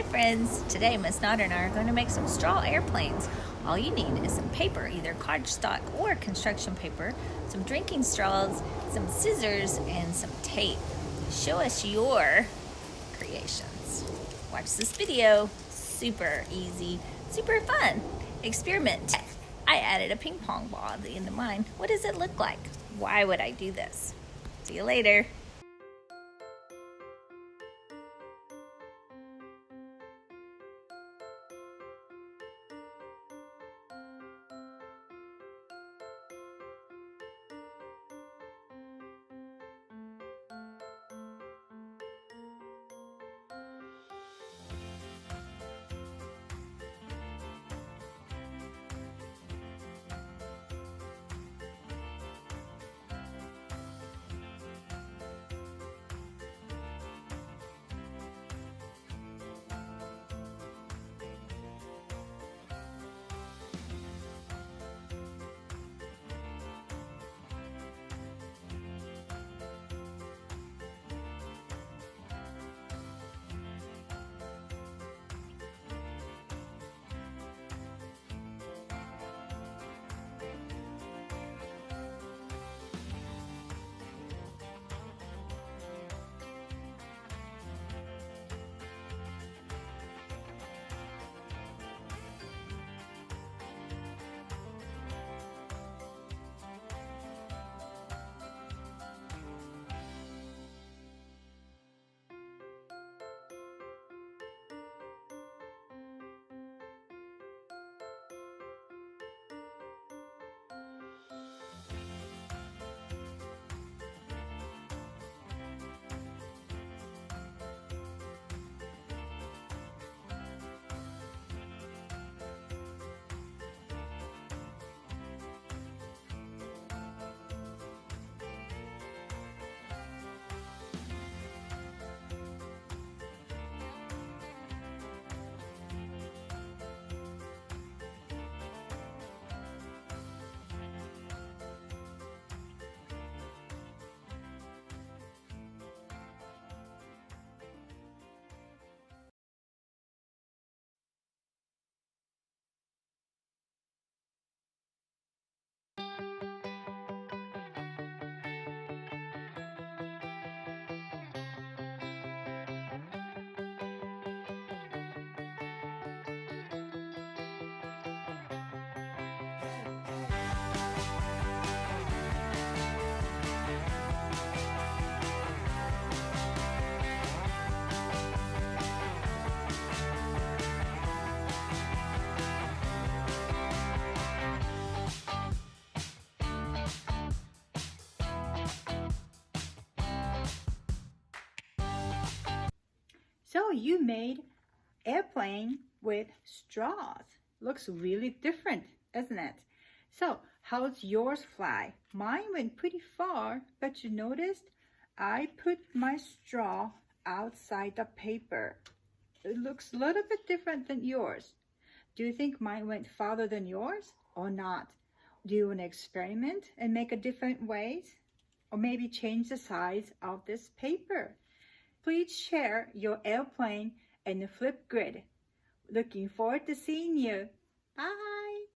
Hi friends! Today Miss Nodder and I are going to make some straw airplanes. All you need is some paper, either cardstock or construction paper, some drinking straws, some scissors, and some tape. Show us your creations. Watch this video. Super easy, super fun. Experiment. I added a ping pong ball at the end of mine. What does it look like? Why would I do this? See you later. So you made airplane with straws. Looks really different, isn't it? So how's yours fly? Mine went pretty far, but you noticed I put my straw outside the paper. It looks a little bit different than yours. Do you think mine went farther than yours or not? Do you want to experiment and make a different ways? Or maybe change the size of this paper? Please share your airplane and the Flipgrid. Looking forward to seeing you. Bye!